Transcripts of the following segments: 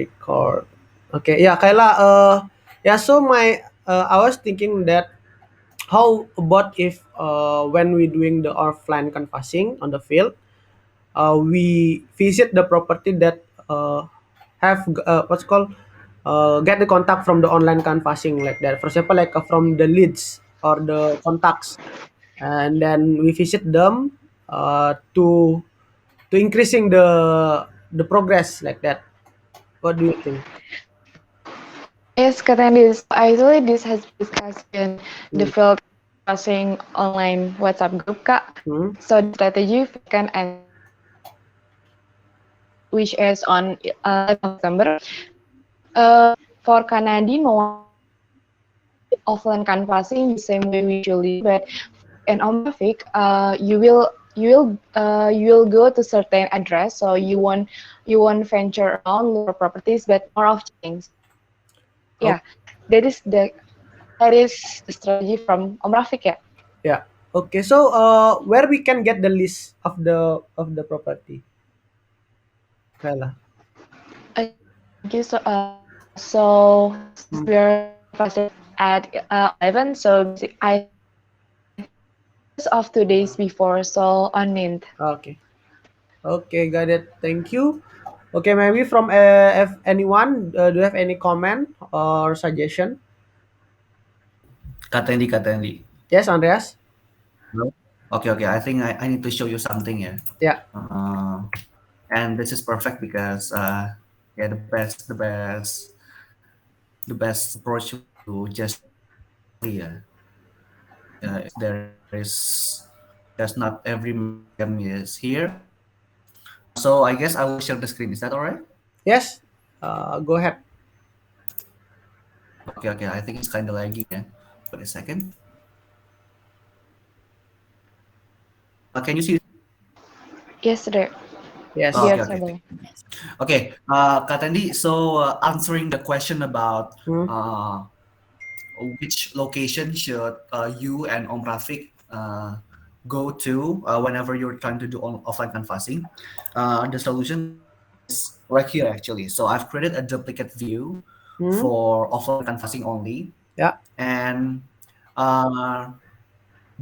record. Okay, yeah, Kayla. Yeah. So I was thinking that how about if when we doing the offline canvassing on the field, we visit the property that have what's called get the contact from the online canvassing like that. For example, like from the leads or the contacts, and then we visit them to increasing the progress like that. What do you think? Yes, Katandis. Actually, this has been discussed in the Hmm. field passing online WhatsApp group, Kak. Hmm. So the strategy vacant and which is on 11 September. For Kanadi, no one offline canvassing the same way we usually do, but in Omrafik, you will go to certain address, so you won't venture around look for properties, but more of checking. So Oh, yeah, that is the that is the strategy from Omrafik, yeah. yeah. Okay. So where we can get the list of the property, Kayla? Thank you. So since Hmm. we are fasting at 11, so I as of 2 days before, so on Mint. Okay. Okay, got it. Thank you. Okay, maybe from if anyone, do you have any comment or suggestion? Kak Tendi. Yes, Andreas. Hello? Okay. I think I need to show you something here. Yeah. And this is perfect because yeah, the best approach to just clear. If there's not every medium is here. So I guess I will share the screen. Is that all right? Yes. Go ahead. Okay. I think it's kind of lagging. Yeah. Wait a second. Can you see? Yes, there. Yes. Okay. Dear Okay. Sabang. Okay, Kak Tendi, so answering the question about Hmm. uh, which location should you and Om Rafiq go to whenever you're trying to do offline canvassing, the solution is right here actually. So I've created a duplicate view Hmm. for offline canvassing only, Yeah. and uh,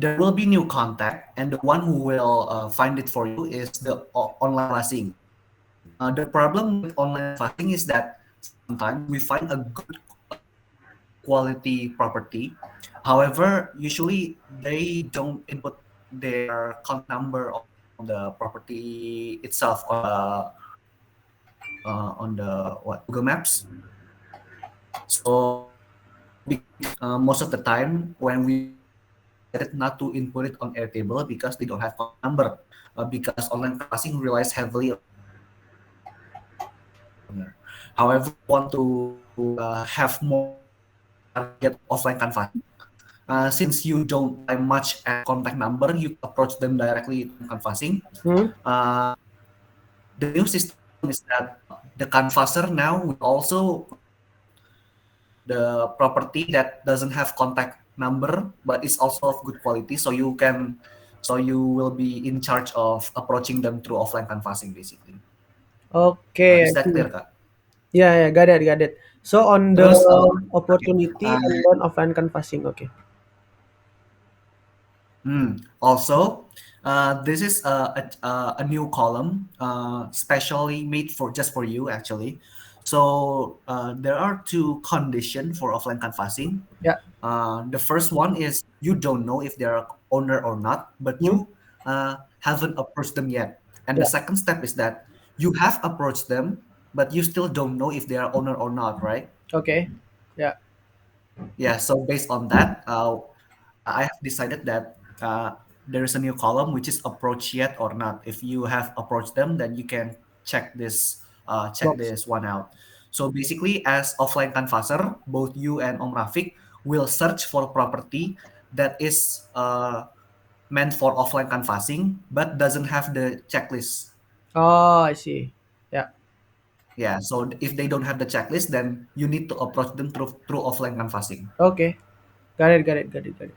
there will be new contact, and the one who will find it for you is the online canvassing. The problem with online canvassing is that sometimes we find a good quality property. However, usually they don't input their contact number on the property itself on the what Google Maps. So most of the time when we decided not to input it on Airtable because they don't have contact number because online passing relies heavily on owner. However, want to have more target offline canvassing. Since you don't rely much at contact number, you approach them directly in canvassing. Hmm. Uh, the new system is that the canvasser now will also the property that doesn't have contact number but is also of good quality. So you will be in charge of approaching them through offline canvassing basically. Okay, Is I that see. clear, Kak? Yeah, yeah, got it, got it. So on the Terus, okay. opportunity and then offline canvassing. Okay. Also, this is a new column, specially made for just for you actually. So there are two conditions for offline canvassing. Yeah. The first one is you don't know if they're owner or not, but Hmm. you haven't approached them yet. And the Yeah. second step is that you have approached them, but you still don't know if they are owner or not, right? Okay. Yeah. Yeah. So based on that, I have decided that there is a new column which is approach yet or not. If you have approached them, then you can check Box. this one out. So basically, as offline canvasser, both you and Om Rafiq will search for property that is meant for offline canvassing but doesn't have the checklist. Oh, I see. Yeah. Yeah. So if they don't have the checklist, then you need to approach them through offline canvassing. Okay. Got it. Got it. Got it. Got it.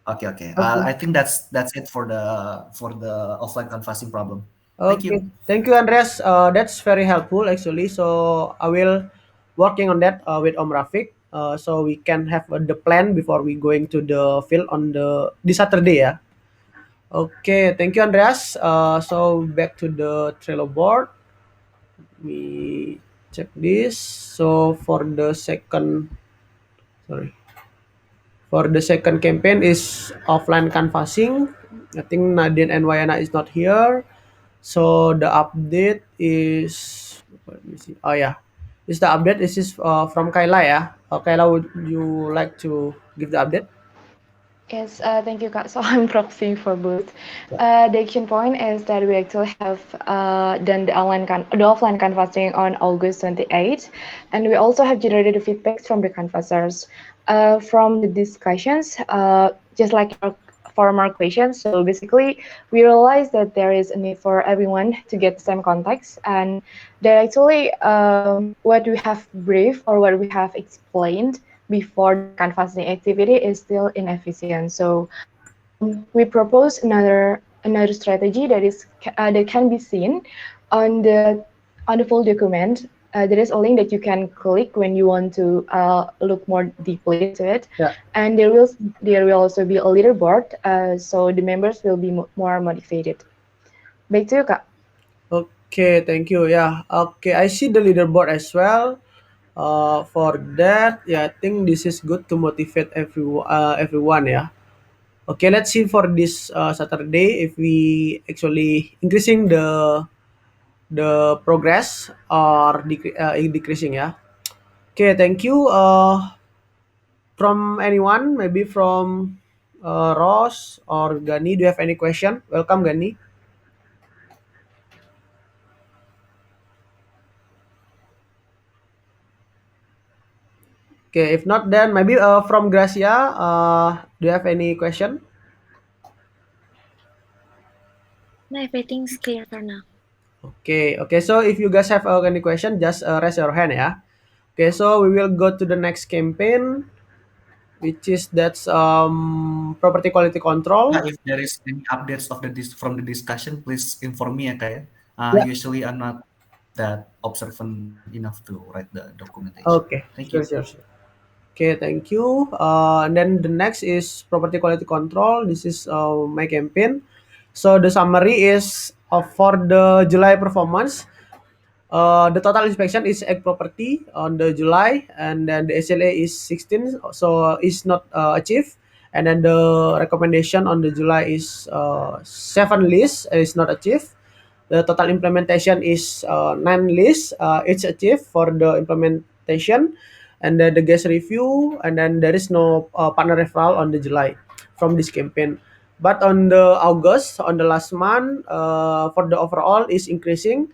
Okay. Okay. I think that's it for the offline canvassing problem. Thank Okay, you. thank you, Andreas. That's very helpful actually. So I will working on that with Om Rafiq. So we can have the plan before we going to the field on the Saturday ya. Okay, thank you, Andreas. So back to the Trello board. We check this. So sorry, for the second campaign is offline canvassing. I think Nadine and Wayana is not here. So the update is, let me see. Oh yeah, this the update. This is from Kayla ya. Kayla, would you like to give the update? Yes, thank you, Kak. So I'm proxy for both. Yeah. The action point is that we actually have done the offline canvassing on August 28th, and we also have generated the feedbacks from the canvassers. From the discussions, just like your former questions, so basically we realized that there is a need for everyone to get the same context, and that actually what we have briefed or what we have explained before the canvassing activity is still inefficient. So we propose another strategy that can be seen on the full document. There is a link that you can click when you want to look more deeply into it, Yeah. and there will also be a leaderboard, so the members will be more motivated. Back to you, Kak. Okay, thank you. Yeah. Okay, I see the leaderboard as well. For that, yeah, I think this is good to motivate everyone. Yeah. Okay, let's see for this Saturday if we actually increasing the progress or decreasing. Yeah. Okay, thank you. From anyone, maybe from Ross or Gani, do you have any question? Welcome, Gani. Okay, if not, then maybe from Gracia, do you have any question? No, everything's clear for now. Okay, okay. So if you guys have any question, just raise your hand ya. Okay, so we will go to the next campaign, which is that's property quality control. If there is any updates of from the discussion, please inform me ya, Kak, ya. Yeah. Usually I'm not that observant enough to write the documentation. Okay, Thank sure, you. sure, sure. Okay, thank you. And then the next is property quality control. This is my campaign. So the summary is for the July performance. The total inspection is egg property on the July, and then the SLA is 16, so is not achieved. And then the recommendation on the July is 7 list is not achieved. The total implementation is 9 list. It's achieved for the implementation, and then the guest review, and then there is no partner referral on the July from this campaign. But on the August, on the last month, for the overall is increasing.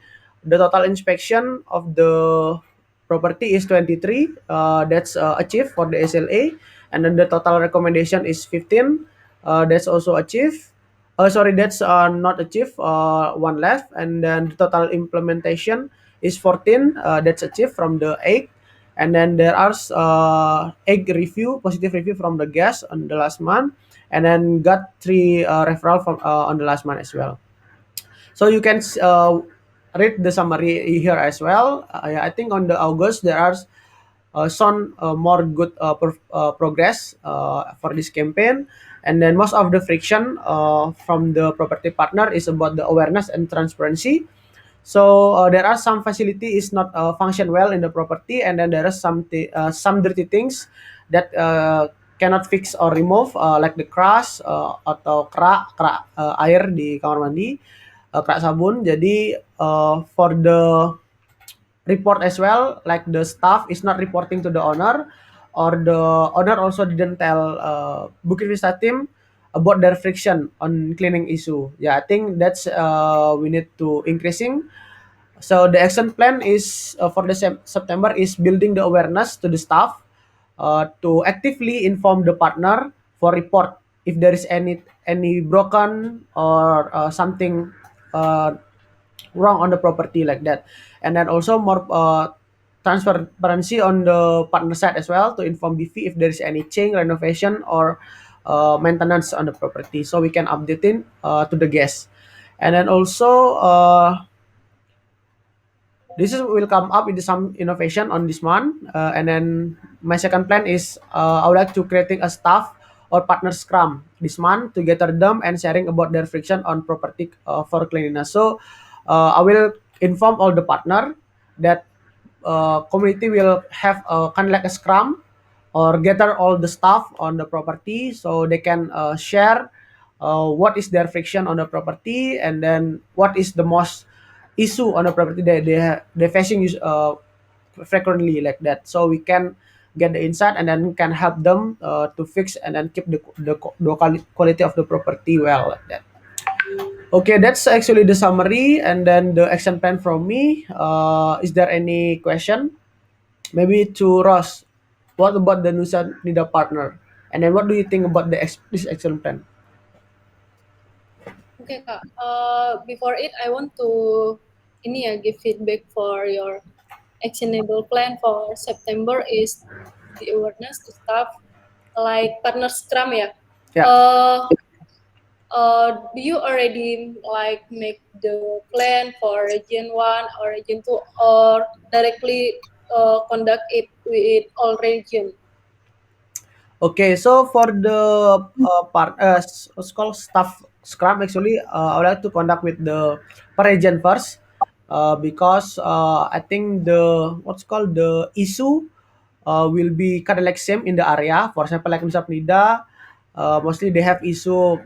The total inspection of the property is 23. That's achieved for the SLA, and then the total recommendation is 15. That's also achieved. Sorry, that's not achieved. One left, and then the total implementation is 14. That's achieved from the 8. And then there are egg review, positive review from the guest on the last month, and then got 3 referral from on the last month as well. So you can read the summary here as well. Yeah, I think on the August there are some more good progress for this campaign, and then most of the friction from the property partner is about the awareness and transparency. So there are some facility is not function well in the property, and then there are some dirty things that cannot fix or remove, like the crash atau kerak air di kamar mandi, kerak sabun. Jadi for the report as well, like the staff is not reporting to the owner, or the owner also didn't tell Bukit Vista team about their friction on cleaning issue. Yeah, I think that's we need to increasing. So the action plan is for the September is building the awareness to the staff to actively inform the partner for report if there is any broken or something uh, wrong on the property like that. And then also more transparency on the partner side as well to inform BV if there is any change, renovation, or maintenance on the property, so we can update it to the guests. And then also, this is will come up with some innovation on this month. And then my second plan is I would like to creating a staff or partner scrum this month to gather them and sharing about their friction on property for cleanliness. So I will inform all the partner that community will have kind of like a scrum or gather all the stuff on the property so they can share what is their friction on the property, and then what is the most issue on the property that they're facing frequently like that, so we can get the insight and then can help them to fix and then keep the quality of the property well like that. Okay, that's actually the summary and then the action plan from me. Is there any question? Maybe to Ross, what about the Nusa Nida partner? And then what do you think about this action plan? Oke Kak, before it I want to ini ya give feedback for your actionable plan for September is the awareness to staff like partner scrum ya. Yeah. Do you already like make the plan for region 1 or region 2 or directly conduct it with all region? Okay, so for the what's called staff scrum, actually, I would like to conduct with the per region first, because I think the what's called the issue will be kind of like same in the area. For example, like Nusa Penida, mostly they have issue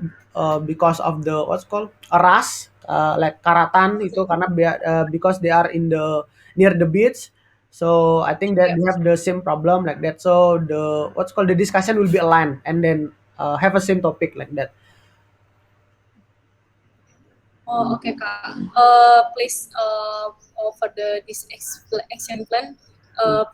because of the what's called ras, like karatan itu karena because they are in the near the beach. So I think that Yeah. we have the same problem like that. So the what's called the discussion will be aligned and then have a same topic like that. Oh, okay, Kak. Please, for this action plan,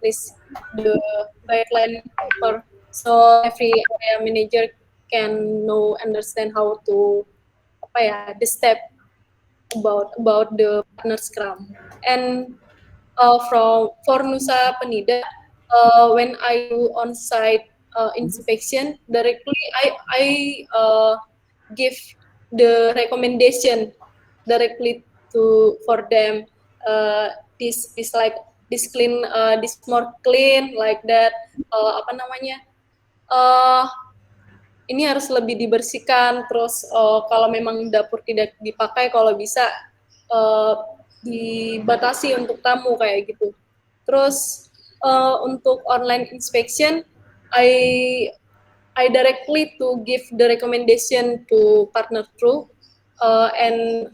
please the guideline for so every area manager can know understand how to apa ya the step about the partner scrum. And for Nusa Penida, when I do on-site inspection directly, I give the recommendation directly to for them. This like this clean, this more clean like that. Apa namanya? Uh, ini harus lebih dibersihkan. Terus kalau memang dapur tidak dipakai, kalau bisa dibatasi untuk tamu kayak gitu. Terus untuk online inspection, I directly to give the recommendation to partner through, and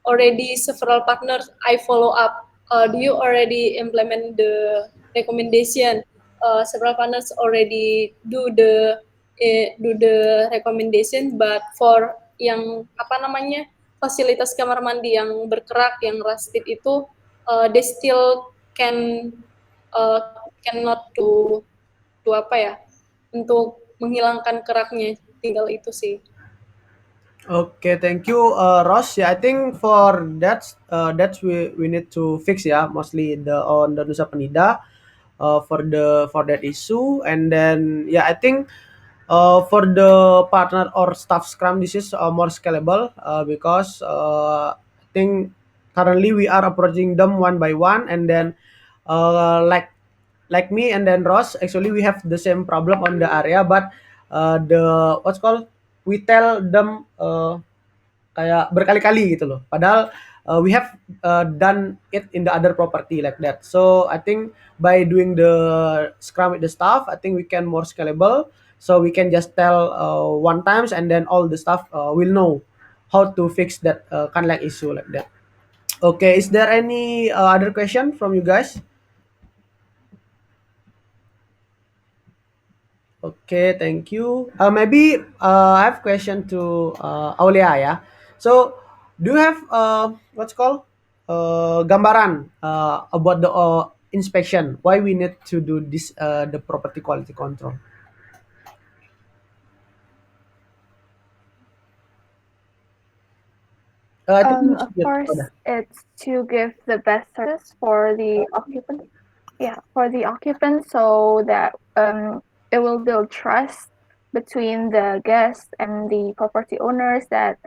already several partners I follow up. Do you already implement the recommendation? Several partners already do the recommendation, but for yang apa namanya fasilitas kamar mandi yang berkerak, yang rusted itu, they still cannot to apa ya untuk menghilangkan keraknya, tinggal itu sih. Okay, thank you, Ross. Yeah, I think for that's we need to fix, yeah, mostly on the Nusa Penida for that issue, and then yeah, I think for the partner or staff scrum this is more scalable because I think currently we are approaching them one by one, and then like me and then Ross, actually we have the same problem on the area, but the what's called we tell them kayak berkali-kali gitu loh. Padahal we have done it in the other property like that. So I think by doing the scrum with the staff, I think we can more scalable. So we can just tell one times and then all the staff will know how to fix that kind of like issue like that. Okay, is there any other question from you guys? Okay, thank you. Maybe I have question to Aulia ya. So, do you have what's called gambaran about the inspection? Why we need to do this the property quality control? I think you Of should- course, it's to give the best service for the occupant. Yeah, for the occupant, so that it will build trust between the guests and the property owners that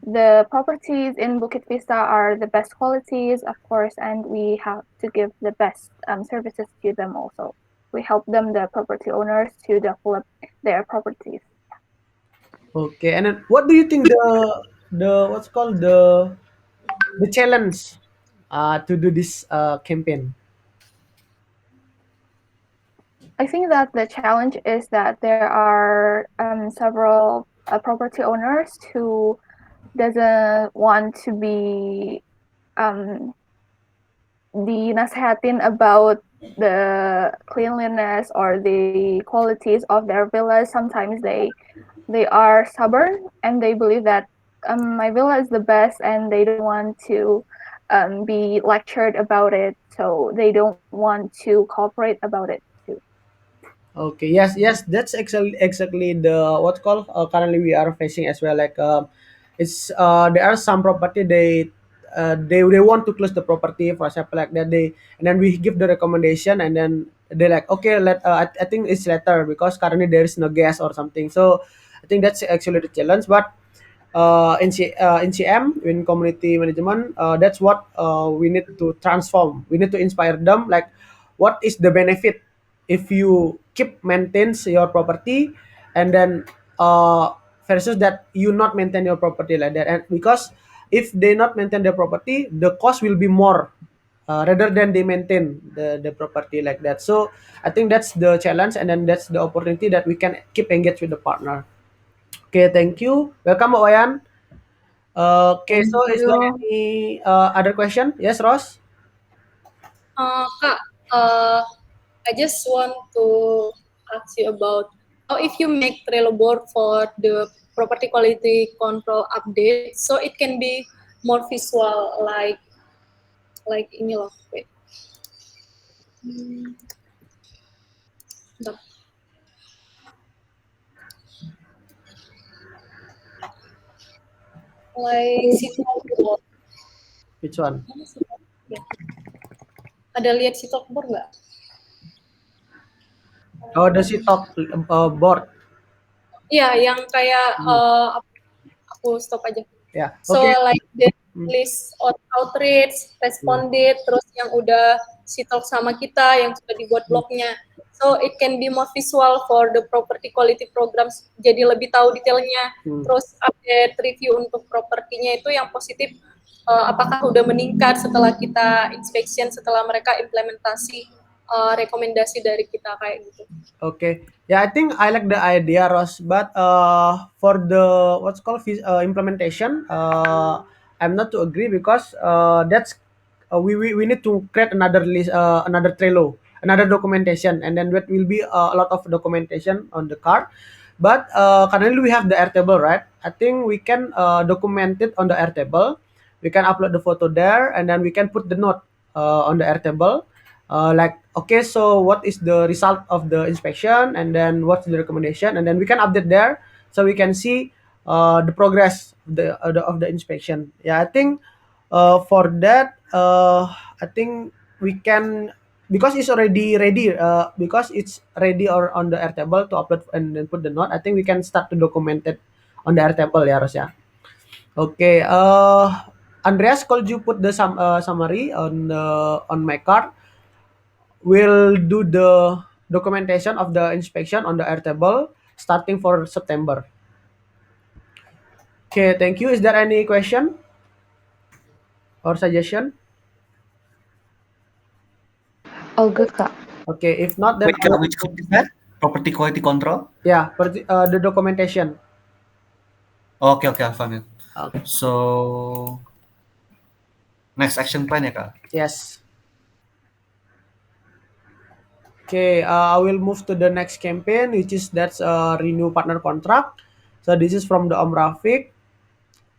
the properties in Bukit Vista are the best qualities, of course, and we have to give the best services to them also. We help them, the property owners, to develop their properties. Okay, and then what do you think the what's called the challenge to do this campaign? I think that the challenge is that there are several property owners who doesn't want to be dinasehatin about the cleanliness or the qualities of their villas. Sometimes they are stubborn and they believe that my villa is the best and they don't want to be lectured about it, so they don't want to cooperate about it too. Okay, yes, yes, that's exactly the what's called currently we are facing as well. Like, it's there are some property they want to close the property, for example, like that they, and then we give the recommendation, and then they like, okay, I think it's later because currently there is no gas or something. So I think that's actually the challenge. But in CM, in community management, that's what we need to transform. We need to inspire them, like what is the benefit if you keep maintains your property, and then versus that you not maintain your property like that. And because if they not maintain their property, the cost will be more rather than they maintain the property like that. So I think that's the challenge, and then that's the opportunity that we can keep engaged with the partner. Okay, thank you. Welcome, Mbak Wayan. Okay, Thank so is there you. any other question? Yes, Ros? Kak, I just want to ask you about how if you make Trello board for the property quality control update, so it can be more visual, like ini loh. Wait. Hmm, bentar. Like sitok board. Which one? Mana sitok? Ya. Ada lihat sitok board nggak? Oh, the talk board. Iya, yang kayak Hmm. aku stop aja. Yeah. So Okay. like the Hmm. list outreach, responded, terus yang udah si talk sama kita, yang sudah dibuat blognya. So it can be more visual for the property quality programs, jadi lebih tahu detailnya. Hmm. Terus update review untuk propertinya itu yang positif, apakah udah meningkat setelah kita inspection, setelah mereka implementasi rekomendasi dari kita kayak gitu. Okay. Yeah, I think I like the idea, Ros. But for the what's called implementation, I'm not to agree because that's we need to create another list, another Trello, another documentation, and then that will be a lot of documentation on the card. But currently we have the Airtable, right? I think we can document it on the Airtable. We can upload the photo there, and then we can put the note on the Airtable. Like, okay, so what is the result of the inspection, and then what's the recommendation, and then we can update there, so we can see the progress of the inspection. Yeah, I think for that, I think we can, because it's already ready, because it's ready or on the Airtable to upload and then put the note. I think we can start to document it on the Airtable, ya, Ros, ya. Okay, Andreas, could you put the summary on my card? We'll do the documentation of the inspection on the Airtable starting for September. Okay, thank you. Is there any question or suggestion? All good, Kak. Okay, if not, then Wait, Kak, which code is that? Property quality control? yeah, the documentation. Okay, okay, I found it. Okay. So, next action plan ya, Kak? Yes. Okay, I will move to the next campaign, which is that's a renew partner contract. So this is from the Om Rafiq.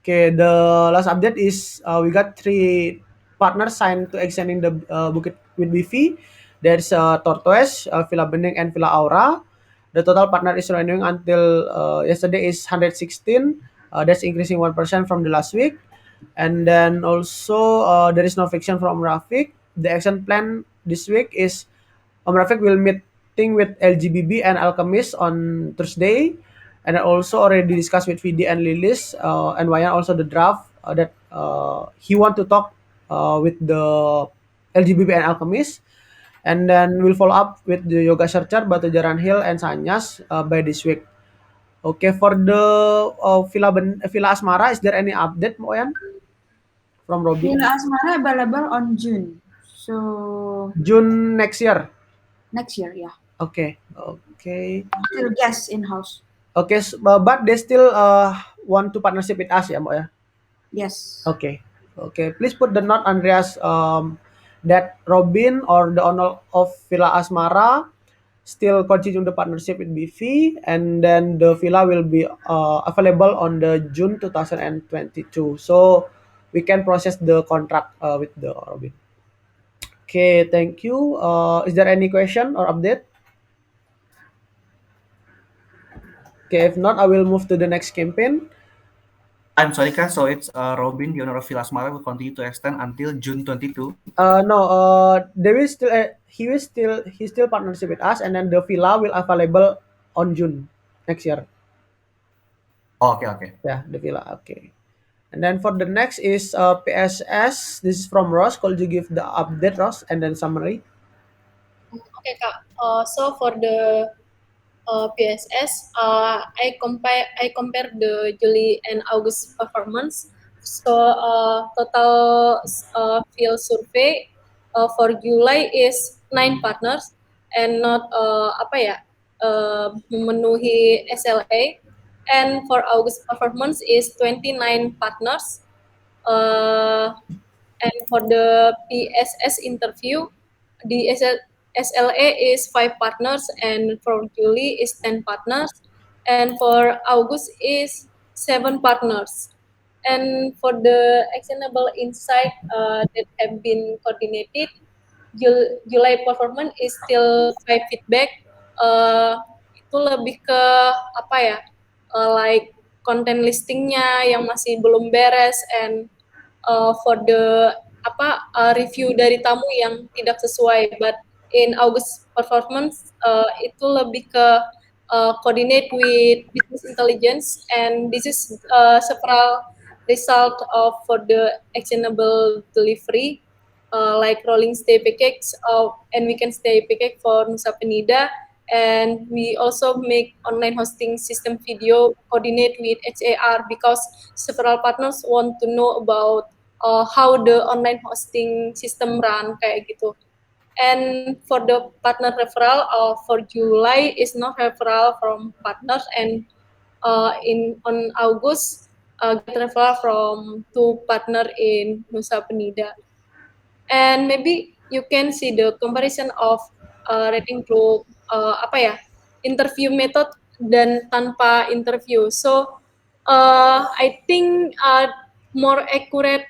Okay, the last update is we got 3 partners signed to extending the Bukit with Wifi. There's Tortoise, Villa Bening, and Villa Aura. The total partner is renewing until yesterday is 116. That's increasing 1% from the last week. And then also there is no fiction from Rafiq. The action plan this week is Om Rafiq will meeting with LGBB and Alchemist on Thursday. and I also already discussed with Vidi and Lilis and Wayan also the draft that he want to talk with the LGBB and Alchemist, and then we'll follow up with the Yoga Searcher, Batu Jaran Hill, and Sanyas by this week. Okay, for the Villa Asmara, is there any update, Wayan, from Robin? Villa Asmara available on June. So June next year. next year, yeah. Okay, okay, Still guests in house. okay. But they still want to partnership with us, ya, Mbak ya? Yes. Okay, okay. Please put the note, Andreas, that Robin or the owner of Villa Asmara still continue the partnership with BV, and then the villa will be available on the June 2022. So we can process the contract with the Robin. Okay, thank you. Is there any question or update? Okay, if not, I will move to the next campaign. I'm sorry, Kak. So it's Robin, the owner of Villa Asmara, will continue to extend until June 22. No, they will still he still partnership with us, and then the villa will available on June next year. Oh, okay. Yeah, the villa. Okay. And then for the next is PSS. This is from Ross. Could you give the update, Ross, and then summary? Okay, Kak. So for the PSS, I compare the July and August performance. So total field survey for July is 9 partners and not memenuhi SLA. And for August performance is 29 partners. And for the PSS interview, the SLA is 5 partners, and for July is 10 partners, and for August is 7 partners. And for the actionable insight that have been coordinated, July performance is still 5 feedback. Itu lebih ke apa ya? Like content listingnya yang masih belum beres, and for the review dari tamu yang tidak sesuai. But in August performance itu lebih ke coordinate with business intelligence, and this is several result of for the actionable delivery like rolling stay package and weekend stay package for Nusa Penida. And we also make online hosting system video coordinate with HAR because several partners want to know about how the online hosting system run kayak gitu. And for the partner referral for July is not referral from partners, and on August get referral from 2 partner in Nusa Penida. And maybe you can see the comparison of rating group interview method dan tanpa interview. So I think more accurate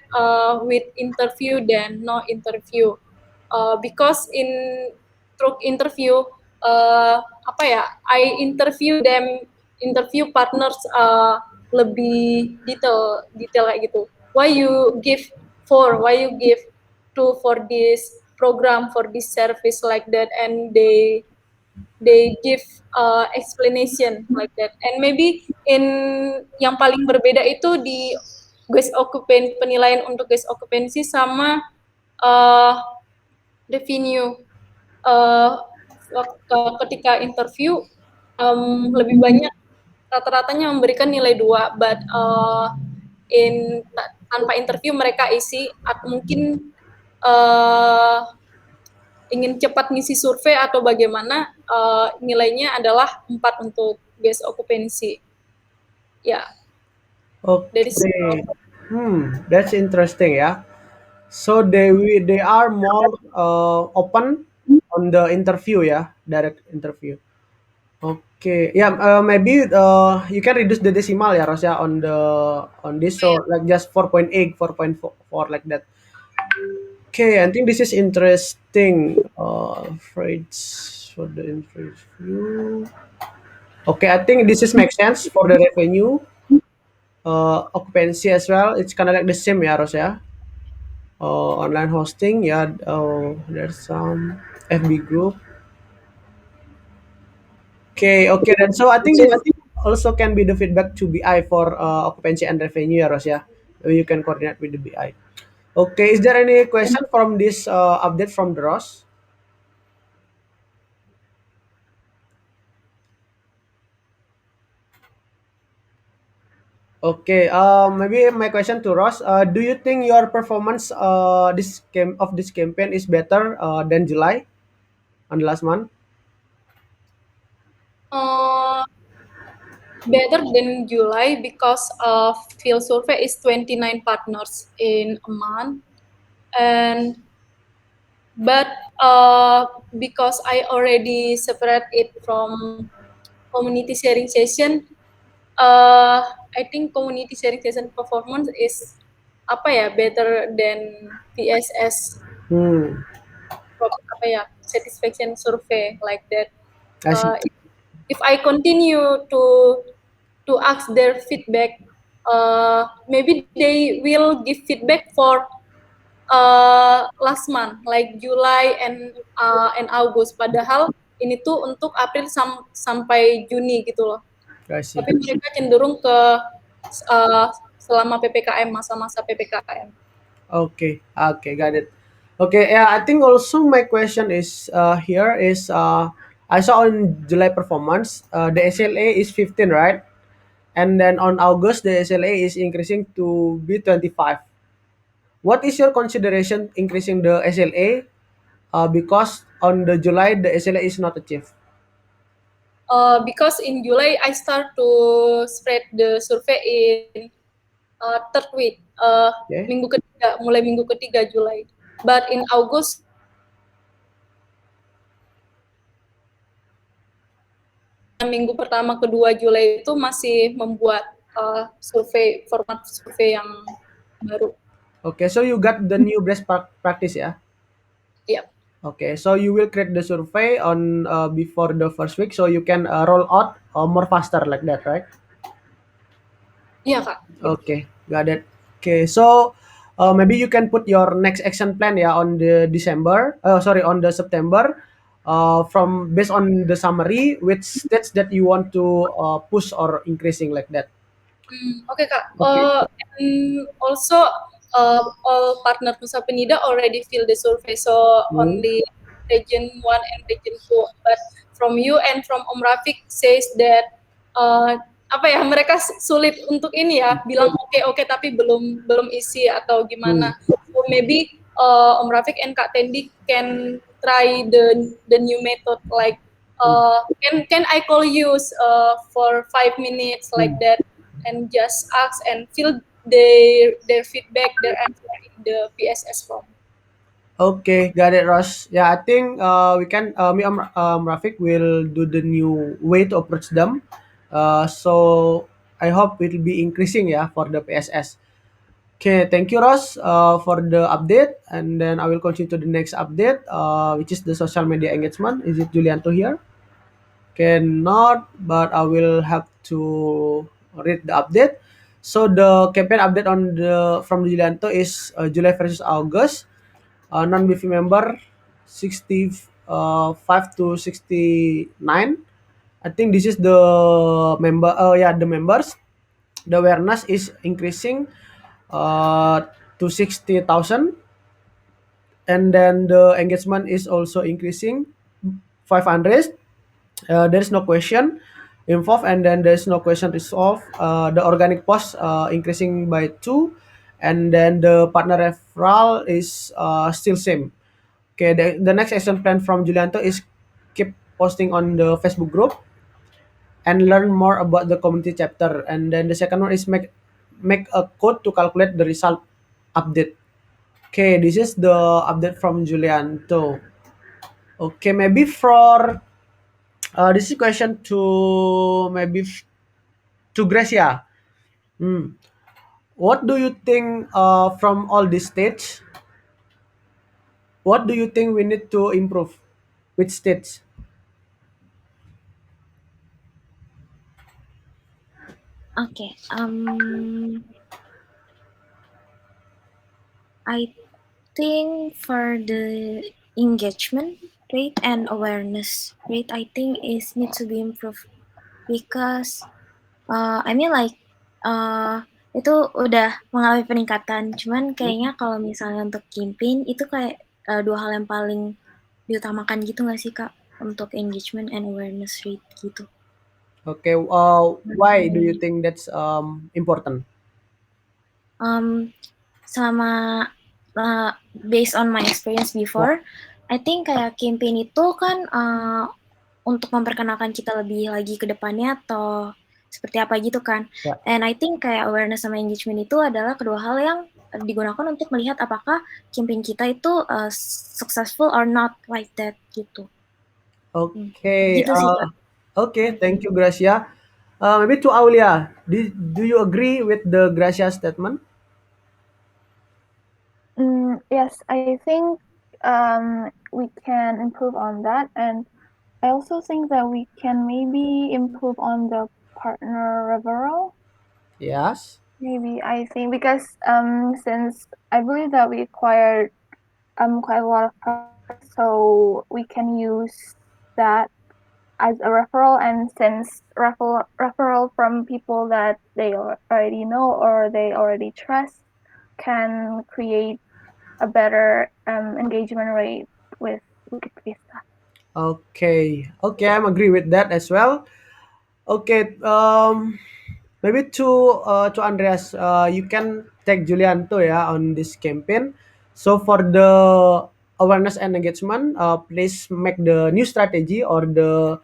with interview than no interview because in through interview I interview partners lebih detail kayak gitu. Why you give 4, why you give 2 for this program, for this service like that, and they give explanation like that. And maybe in yang paling berbeda itu di guest occupancy, penilaian untuk guest occupancy sama revenue. Ketika interview lebih banyak rata-ratanya memberikan nilai 2, but tanpa interview mereka isi mungkin ingin cepat ngisi survei atau bagaimana, nilainya adalah 4 untuk guest occupancy. Ya. Okay. That's interesting, yeah. So they are more open on the interview, yeah, direct interview. Okay, yeah. Maybe you can reduce the decimal, ya, Ros, ya, on this. So like just 4.8, 4.4 like that. Okay, I think this is interesting. Rates for the interview. Okay, I think this is makes sense for the revenue. Occupancy as well. It's kind of like the same, ya, Ros, ya. Online hosting, yeah. There's some FB group. Okay. Then so I think also can be the feedback to BI for occupancy and revenue ya, Ros ya. You can coordinate with the BI. Okay, is there any question from this update from the Ross? Okay, maybe my question to Ross, do you think your performance this campaign is better than July on the last month? Better than July because field survey is 29 partners in a month, and but because I already separate it from community sharing session, I think community sharing session performance is apa ya better than PSS Hmm, apa ya satisfaction survey like that. I see. Uh, if I continue to ask their feedback, maybe they will give feedback for last month like July and August. Padahal ini tuh untuk April sampai Juni gitu loh. I see. Tapi mereka cenderung ke uh, selama PPKM, masa-masa PPKM. Okay, okay, got it. Okay, yeah, I think also my question is here is I saw on July performance the SLA is 15, right? And then on August the SLA is increasing to be 25. What is your consideration increasing the SLA? Because on the July the SLA is not achieved. Because in July I start to spread the survey in third week, Okay. mulai minggu ketiga Julai. But in August minggu pertama kedua Julai itu masih membuat format survei yang baru. Okay, so you got the new best practice, yeah? Yep. Okay, so you will create the survey on before the first week, so you can roll out more faster like that, right? Iya Kak. Okay, got it. Okay, so maybe you can put your next action plan, yeah, on the December. Sorry, on the September. From based on the summary, which states that you want to push or increasing like that. Oke Kak. Okay. And also all partner Nusa Penida already fill the survey, so only region 1 and region 2. But from you and from Om Rafiq says that apa ya mereka sulit untuk ini ya bilang oke tapi belum isi atau gimana. So maybe Om Rafiq and Kak Tendi can try the new method like can I call you for 5 minutes like that and just ask and fill their feedback, their answer in the PSS form. Okay, got it, Ross. Yeah, I think we can. Me, Rafiq will do the new way to approach them. So I hope it will be increasing, yeah, for the PSS. Okay, thank you, Ross, for the update, and then I will continue to the next update, which is the social media engagement. Is it Julianto here? Cannot, but I will have to read the update. So the campaign update on the from Julianto is July versus August. Non-BV member 65 to 69. I think this is the member. Yeah, the members. The awareness is increasing to 60,000, and then the engagement is also increasing 500. There is no question involved, and then there is no question resolved. The organic post increasing by 2, and then the partner referral is still same. Okay, the next action plan from Julianto is keep posting on the Facebook group and learn more about the community chapter. And then the second one is make a code to calculate the result update. Okay, this is the update from Julianto. Okay, maybe for this is question to to Gracia. What do you think from all this stage? What do you think we need to improve? Which stage? Okay. I think for the engagement rate and awareness rate, I think is need to be improved because I mean like itu udah mengalami peningkatan. Cuman kayaknya kalau misalnya untuk campaign itu kayak dua hal yang paling diutamakan gitu nggak sih Kak untuk engagement and awareness rate gitu. Okay, why do you think that's important? Sama based on my experience before, I think kayak campaign itu kan untuk memperkenalkan kita lebih lagi ke depannya atau seperti apa gitu kan. Ya. And I think kayak awareness sama engagement itu adalah kedua hal yang digunakan untuk melihat apakah campaign kita itu successful or not like that gitu. Okay, Gitu sih Kak. okay, thank you, Gracia. Maybe to Aulia, do you agree with the Gracia statement? Yes, I think we can improve on that, and I also think that we can maybe improve on the partner referral. Yes. Maybe I think because since I believe that we acquired quite a lot of products, so we can use that as a referral, and since referral from people that they already know or they already trust can create a better engagement rate with Bukit Vista. Okay, okay, I'm agree with that as well. Okay, maybe to Andreas, you can take Julianto on this campaign. So for the awareness and engagement, please make the new strategy or the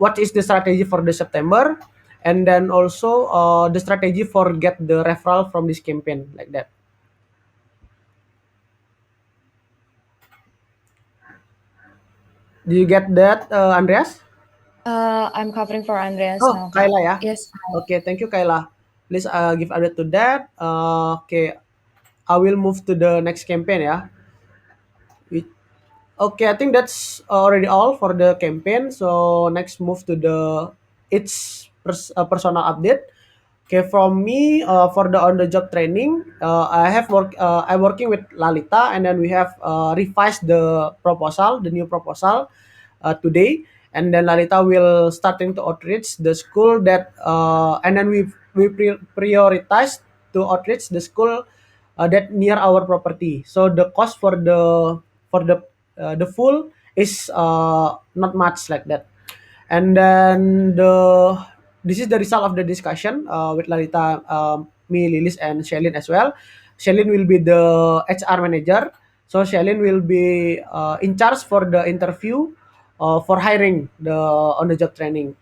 what is the strategy for the September, and then also the strategy for get the referral from this campaign like that. Do you get that, Andreas? I'm covering for Andreas Oh, now, Kak. Kayla ya. Yes. Okay, thank you, Kayla. Please give update to that. Okay, I will move to the next campaign ya. Okay, I think that's already all for the campaign. So next move to the personal update. Okay, from me for the on the job training, I have I'm working with Lalita, and then we have revised the proposal, the new proposal today, and then Lalita will starting to outreach the school that, and then we prioritize to outreach the school that near our property. So the cost for the full is not much like that. And then this is the result of the discussion with Lalita, me, Lilis, and Shelin as well. Shelin will be the HR manager. So Shelin will be in charge for the interview for hiring the on the job training,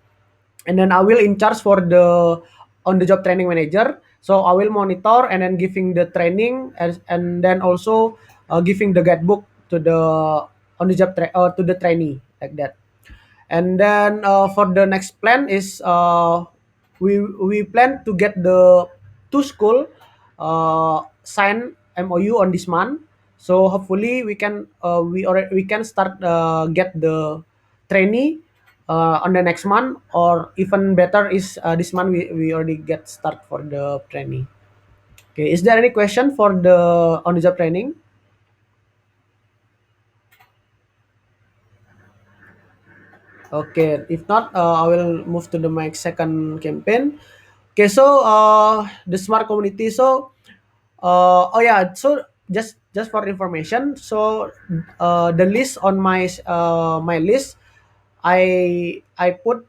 and then I will in charge for the on the job training manager. So I will monitor and then giving the training, and then also giving the guidebook to the on the job to the trainee like that. And then for the next plan is we plan to get the two school sign MOU on this month. So hopefully we can start get the trainee on the next month, or even better is this month we already get start for the trainee. Okay, is there any question for the on the job training? Okay, if not, I will move to my second campaign. Okay, so the smart community. So, oh yeah, so just for information, so the list on my list, I put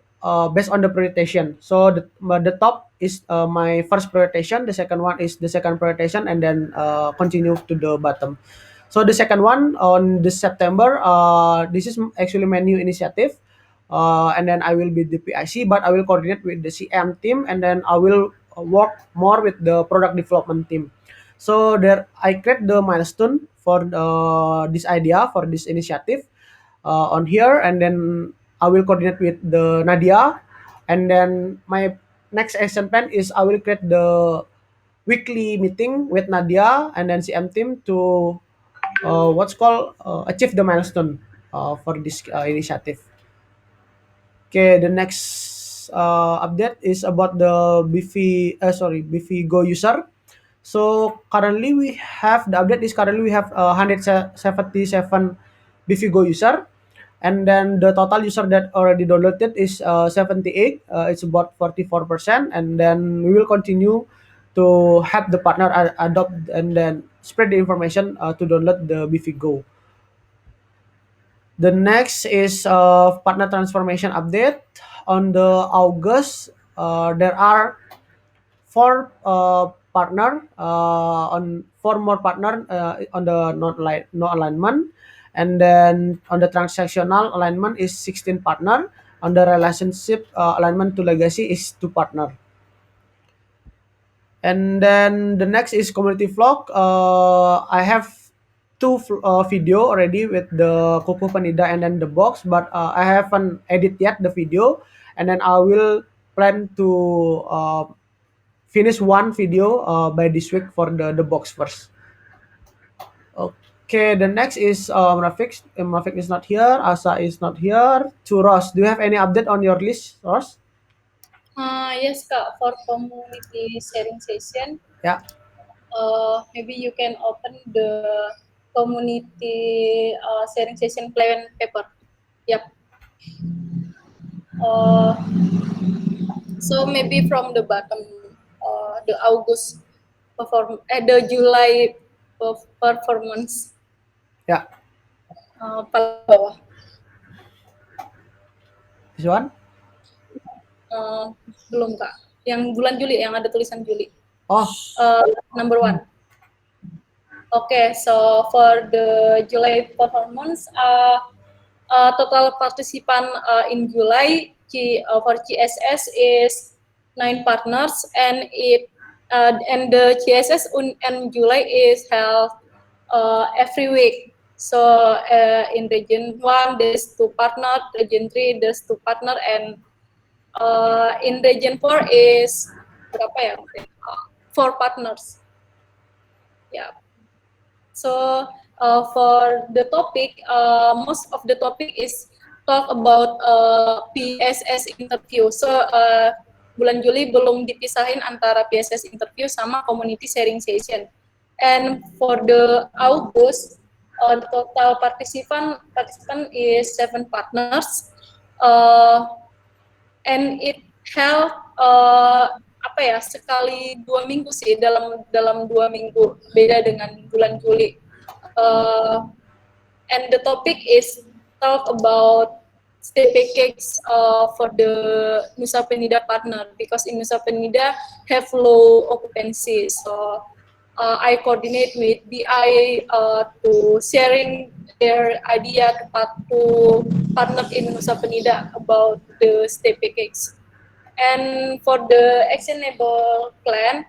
based on the prioritization. So the top is my first prioritization, the second one is the second prioritization, and then continue to the bottom. So the second one on this September, this is actually my new initiative, and then I will be the PIC, but I will coordinate with the CM team, and then I will work more with the product development team. So there, I create the milestone for this idea for this initiative on here, and then I will coordinate with the Nadia, and then my next action plan is I will create the weekly meeting with Nadia and then CM team to what's called achieve the milestone for this initiative. Okay, the next update is about the BV Go user. So currently we have the update is currently we have 177 BV Go user. And then the total user that already downloaded is 78. It's about 44%. And then we will continue to help the partner adopt and then spread the information to download the BeeFi Go. The next is partner transformation update. On the August, there are four more partner on the no alignment, and then on the transactional alignment is 16 partner. On the relationship alignment to legacy is 2 partner. And then the next is community vlog. I have two video already with the Kuku Penida and then the box, but I haven't edit yet the video, and then I will plan to finish one video by this week for the box first. Okay, the next is Rafiq. Rafiq is not here. Asa is not here. To Ross, do you have any update on your list, Ross? Yes, Kak, for community sharing session, Yeah. maybe you can open the community sharing session plan paper. Yep. So maybe from the bottom, the August the July performance. Yeah. Paling bawah. This one? Belum, Kak. Yang bulan Juli, yang ada tulisan Juli. Oh. Number 1. Okay, so for the July performance, total participant in July for CSS is 9 partners, and the CSS in July is held every week. So in region 1 there's 2 partner, region 3 there's 2 partner, and in region 4 is berapa ya? 4 partners. Yeah. So for the topic, most of the topic is talk about PSS interview. So bulan Juli belum dipisahin antara PSS interview sama community sharing session. And for the August, the total participant is 7 partners, and it held sekali 2 minggu sih, dalam 2 minggu, beda dengan bulan Juli. And the topic is talk about STPKs for the Nusa Penida partner, because in Nusa Penida have low occupancy. So I coordinate with BI to sharing their idea to partner in Nusa Penida about the STPKs. And for the actionable plan,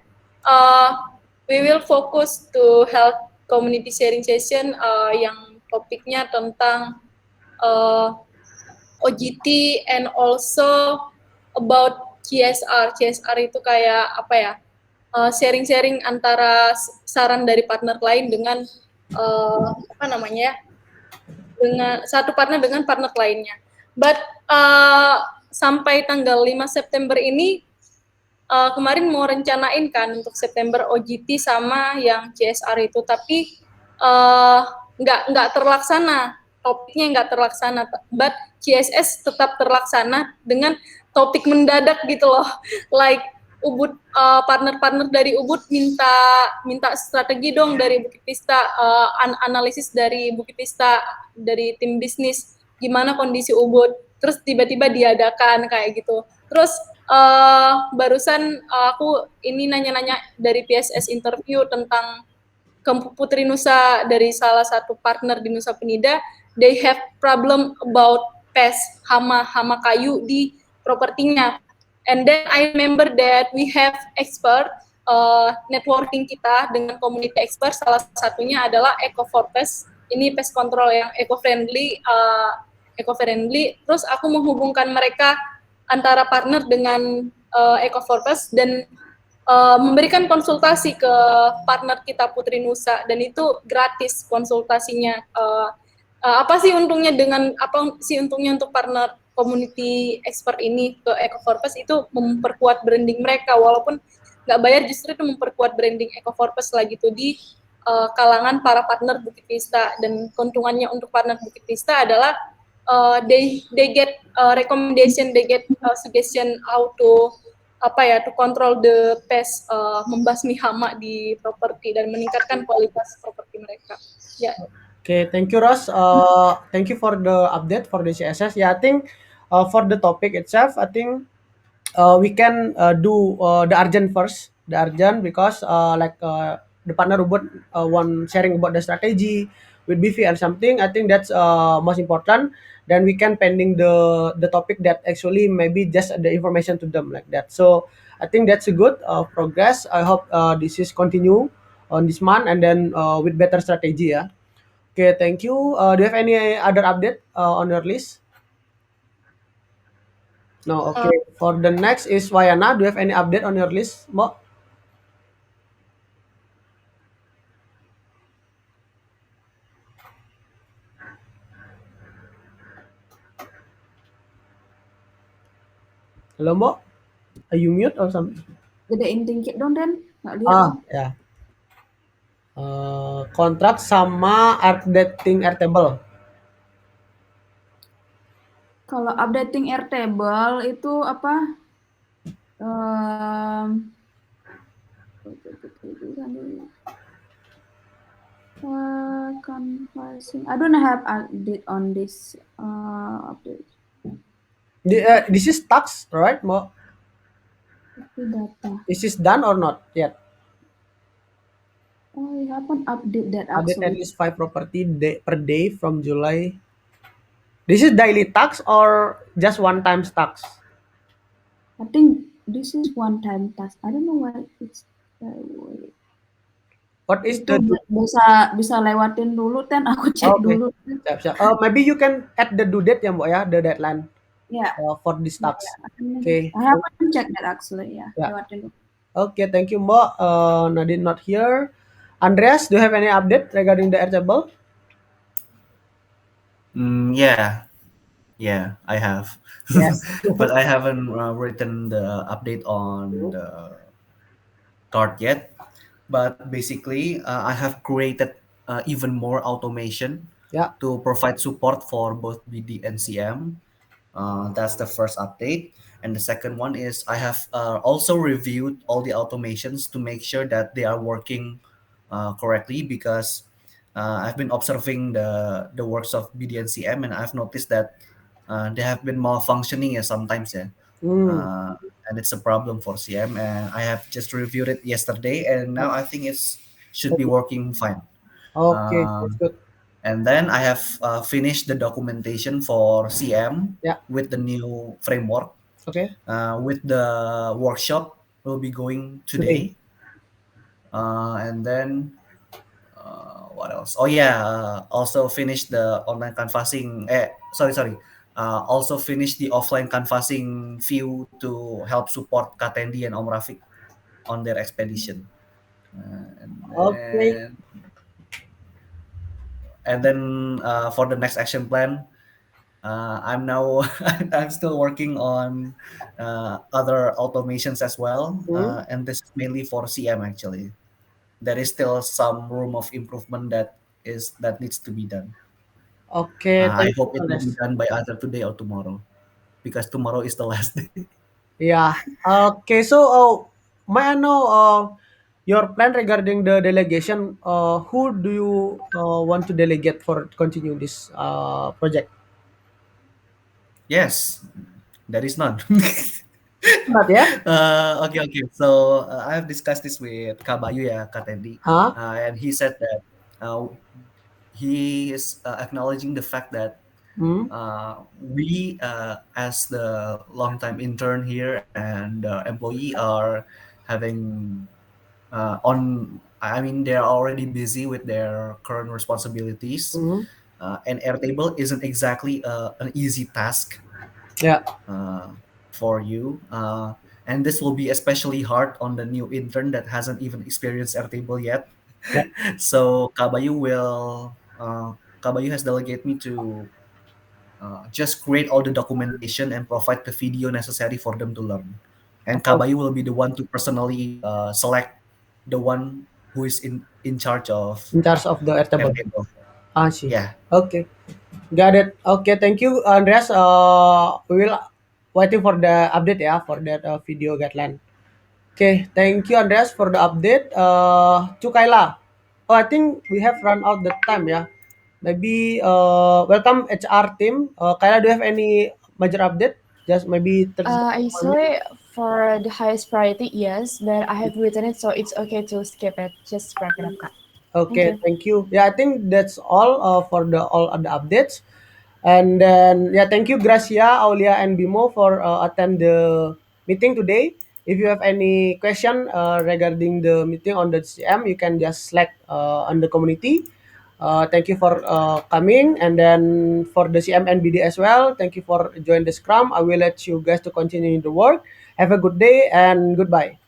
we will focus to health community sharing session yang topiknya tentang OGT, and also about CSR. CSR itu kayak apa ya? Sharing-sharing antara saran dari partner lain dengan dengan satu partner dengan partner lainnya. But sampai tanggal 5 September ini, kemarin mau rencanain kan untuk September OGT sama yang CSR itu, tapi nggak terlaksana, topiknya nggak terlaksana, but CSS tetap terlaksana dengan topik mendadak gitu loh, like Ubud, partner-partner dari Ubud minta strategi dong dari Bukit Vista, analisis dari Bukit Vista, dari tim bisnis, gimana kondisi Ubud, terus tiba-tiba diadakan kayak gitu. Terus barusan aku ini nanya-nanya dari PSS interview tentang Putri Nusa, dari salah satu partner di Nusa Penida, they have problem about pest, hama kayu di propertinya. And then I remember that we have expert, networking kita dengan community expert, salah satunya adalah Eco4Pest. Ini pest control yang eco-friendly. Terus aku menghubungkan mereka antara partner dengan Eco4Pest dan memberikan konsultasi ke partner kita Putri Nusa, dan itu gratis konsultasinya. Apa sih untungnya untuk partner community expert ini ke Eco4Pest? Itu memperkuat branding mereka, walaupun nggak bayar, justru itu memperkuat branding Eco4Pest lagi tuh di kalangan para partner Bukit Vista. Dan keuntungannya untuk partner Bukit Vista adalah they get recommendation, they get suggestion how to to control the pest, membasmi hama di properti dan meningkatkan kualitas properti mereka. Ya. Okay, thank you, Ross. Thank you for the update for the CSS. Yeah, I think for the topic itself, I think we can do the urgent first. The urgent because the partner robot one sharing about the strategy with BV and something. I think that's most important. Then we can pending the topic that actually maybe just the information to them like that. So I think that's a good progress. I hope this is continue on this month and then with better strategy. Yeah. Okay, thank you. Do you have any other update on your list? No. Uh, Okay. For the next is Wayana. Do you have any update on your list, Mo? Hello, Mo? Are you mute or something? Gedein tingkit dong, Den. Nggak lihat nih. Ya. Kontrak sama updating Airtable. Kalau updating Airtable itu apa? Um, Conversing. I don't have update on this update. This is tax, right, Mo? Data. Is this done or not yet? Oh, I haven't update that Update at actually. least 5 property per day from July. This is daily tax or just one time tax? I think this is one-time task. I don't know why it's What is itu the bisa lewatin dulu, Ten. Aku cek okay? dulu. Siap, siap. Maybe you can add the due date ya, Mbak ya, the deadline Yeah. for this tax. Yeah. Okay. I haven't checked that actually. Yeah. Yeah. Lewatin dulu. Okay, thank you, Mbak. Nadine not here. Andreas, do you have any update regarding the Airtable? Yeah, I have. Yes. But I haven't written the update on the card yet. But basically, I have created even more automation Yeah. to provide support for both BD and CM. That's the first update. And the second one is I have also reviewed all the automations to make sure that they are working correctly, because I've been observing the works of BD and CM, and I've noticed that they have been malfunctioning sometimes. Yeah. Hmm. And it's a problem for CM, and I have just reviewed it yesterday, and now I think it's should be working fine. Okay, that's Um, good. and then I have finished the documentation for CM Yeah. with the new framework. Okay. With the workshop, we'll be going Today. today. And then what else? Oh yeah, also finished the online canvassing. Sorry. Also finished the offline canvassing view to help support Katendi and Om Rafiq on their expedition. And Okay. then for the next action plan, I'm now I'm still working on other automations as well, Hmm. and this is mainly for CM actually. There is still some room of improvement that needs to be done. Okay, I thank you, hope it will be Andreas. done by either today or tomorrow, because tomorrow is the last day. Yeah. Okay, so may I know your plan regarding the delegation? Who do you want to delegate for continue this project? Yes, there is none. Not yeah? Okay. So I have discussed this with Kabayu ya, Katendi, Huh? and he said that uh, he is acknowledging the fact that Hmm? we, as the longtime intern here and employee, are having on. I mean, they're already busy with their current responsibilities, Hmm. and Airtable isn't exactly an easy task Yeah. uh, for you. And this will be especially hard on the new intern that hasn't even experienced Airtable yet. Yeah. So Kabayu has delegated me to just create all the documentation and provide the video necessary for them to learn. And Okay. Kabayu will be the one to personally select the one who is in charge of In charge of the Airtable. Airtable. I see. Yeah. Okay. Got it. Okay, thank you, Andreas. We will waiting for the update ya for that video guideline. Okay, thank you, Andreas, for the update. To Kayla. Oh, I think we have run out the time ya. Maybe welcome HR team. Kayla, do you have any major update? Just maybe 30 seconds for me. Actually, for the highest priority, yes, but I have written it, so it's okay to skip it. Just wrap it up, Kak. Thank Okay, you. thank you. Yeah, I think that's all for the all of the updates. And then yeah, thank you Gracia, Aulia, and Bimo for attend the meeting today. If you have any question regarding the meeting on the CM, you can just Slack on the community. Thank you for coming, and then for the CM and BD as well. Thank you for joining the Scrum. I will let you guys to continue the work. Have a good day and goodbye.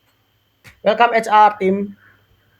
Welcome HR team.